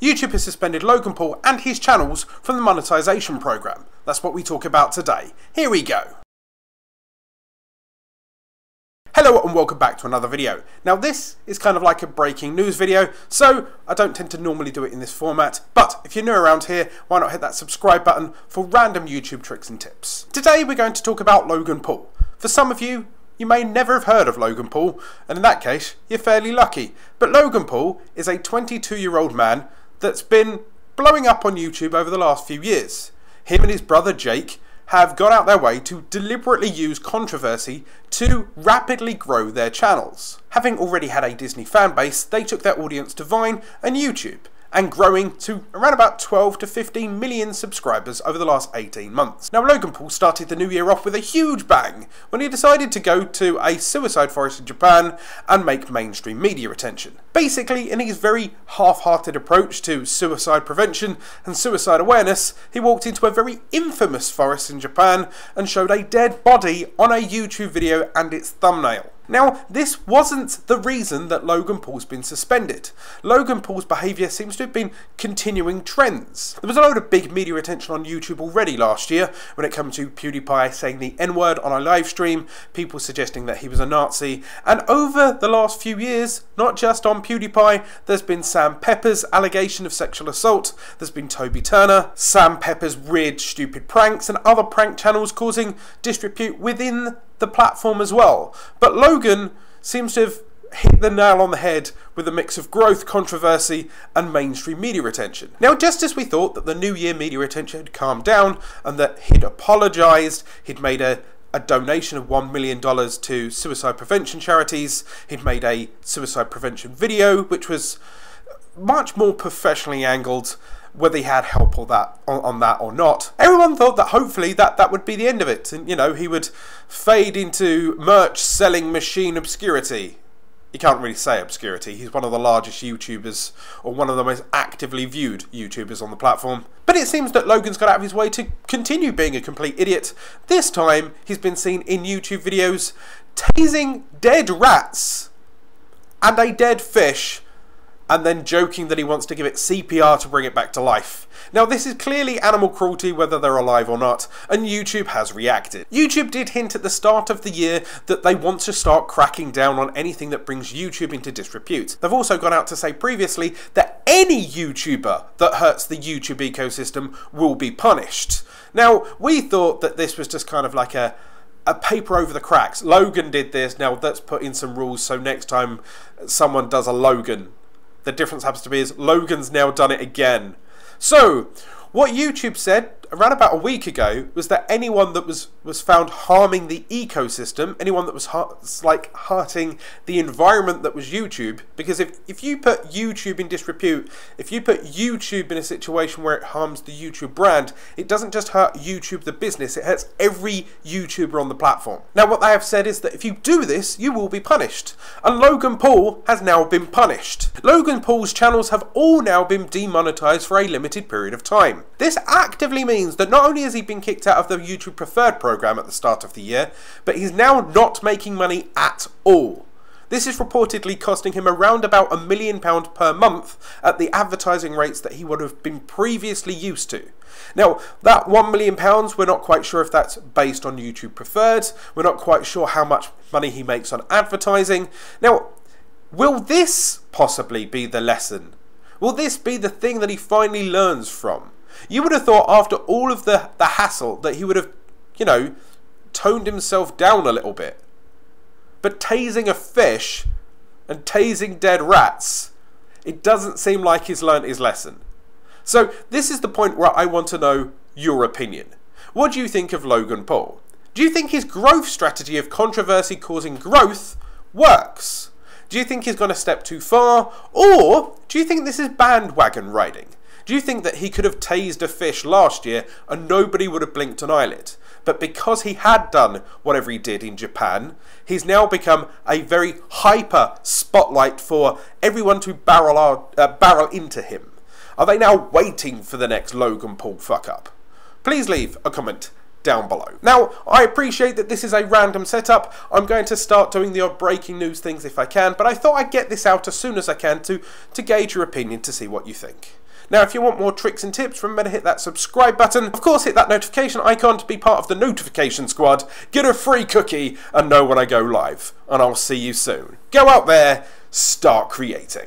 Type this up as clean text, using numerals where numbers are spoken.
YouTube has suspended Logan Paul and his channels from the monetization program. That's what we talk about today. Here we go. Hello and welcome back to another video. Now this is kind of like a breaking news video, so I don't tend to normally do it in this format, but if you're new around here, why not hit that subscribe button for random YouTube tricks and tips. Today we're going to talk about Logan Paul. For some of you, you may never have heard of Logan Paul, and in that case, you're fairly lucky. But Logan Paul is a 22-year-old man that's been blowing up on YouTube over the last few years. Him and his brother Jake have gone out their way to deliberately use controversy to rapidly grow their channels. Having already had a Disney fan base, they took their audience to Vine and YouTube, and growing to around about 12 to 15 million subscribers over the last 18 months. Now Logan Paul started the new year off with a huge bang when he decided to go to a suicide forest in Japan and make mainstream media attention. Basically, in his very half-hearted approach to suicide prevention and suicide awareness, he walked into a very infamous forest in Japan and showed a dead body on a YouTube video and its thumbnail. Now, this wasn't the reason that Logan Paul's been suspended. Logan Paul's behaviour seems to have been continuing trends. There was a load of big media attention on YouTube already last year when it came to PewDiePie saying the N-word on a live stream, people suggesting that he was a Nazi, and over the last few years, not just on PewDiePie, there's been Sam Pepper's allegation of sexual assault, there's been Toby Turner, Sam Pepper's weird stupid pranks, and other prank channels causing disrepute within the platform as well. But Logan seems to have hit the nail on the head with a mix of growth, controversy and mainstream media attention. Now, just as we thought that the new year media attention had calmed down and that he'd apologised, he'd made a donation of $1 million to suicide prevention charities, he'd made a suicide prevention video which was much more professionally angled, whether he had help on that or not. Everyone thought that hopefully that would be the end of it, and you know, he would fade into merch selling machine obscurity. You can't really say obscurity, he's one of the largest YouTubers, or one of the most actively viewed YouTubers on the platform. But it seems that Logan's got out of his way to continue being a complete idiot. This time he's been seen in YouTube videos tasing dead rats and a dead fish, and then joking that he wants to give it CPR to bring it back to life. Now this is clearly animal cruelty whether they're alive or not, and YouTube has reacted. YouTube did hint at the start of the year that they want to start cracking down on anything that brings YouTube into disrepute. They've also gone out to say previously that any YouTuber that hurts the YouTube ecosystem will be punished. Now we thought that this was just kind of like a paper over the cracks. Logan did this, now let's put in some rules so next time someone does a Logan, the difference happens to be is Logan's now done it again. So, what YouTube said around about a week ago was that anyone that was found harming the ecosystem, anyone that was hurting the environment that was YouTube, because if you put YouTube in disrepute, if you put YouTube in a situation where it harms the YouTube brand, it doesn't just hurt YouTube the business, it hurts every YouTuber on the platform. Now what they have said is that if you do this, you will be punished. And Logan Paul has now been punished. Logan Paul's channels have all now been demonetized for a limited period of time. This actively means that not only has he been kicked out of the YouTube Preferred program at the start of the year, but he's now not making money at all. This is reportedly costing him around about £1 million per month at the advertising rates that he would have been previously used to. Now, that £1 million, we're not quite sure if that's based on YouTube Preferred. We're not quite sure how much money he makes on advertising. Now, will this possibly be the lesson? Will this be the thing that he finally learns from? You would have thought after all of the hassle that he would have, you know, toned himself down a little bit. But tasing a fish and tasing dead rats, it doesn't seem like he's learnt his lesson. So this is the point where I want to know your opinion. What do you think of Logan Paul? Do you think his growth strategy of controversy causing growth works? Do you think he's gone a step too far? Or do you think this is bandwagon riding? Do you think that he could have tased a fish last year and nobody would have blinked an eyelid? But because he had done whatever he did in Japan, he's now become a very hyper spotlight for everyone to barrel into him. Are they now waiting for the next Logan Paul fuck up? Please leave a comment down below. Now, I appreciate that this is a random setup. I'm going to start doing the odd breaking news things if I can, but I thought I'd get this out as soon as I can to gauge your opinion, to see what you think. Now, if you want more tricks and tips, remember to hit that subscribe button. Of course, hit that notification icon to be part of the notification squad, get a free cookie, and know when I go live. And I'll see you soon. Go out there, start creating.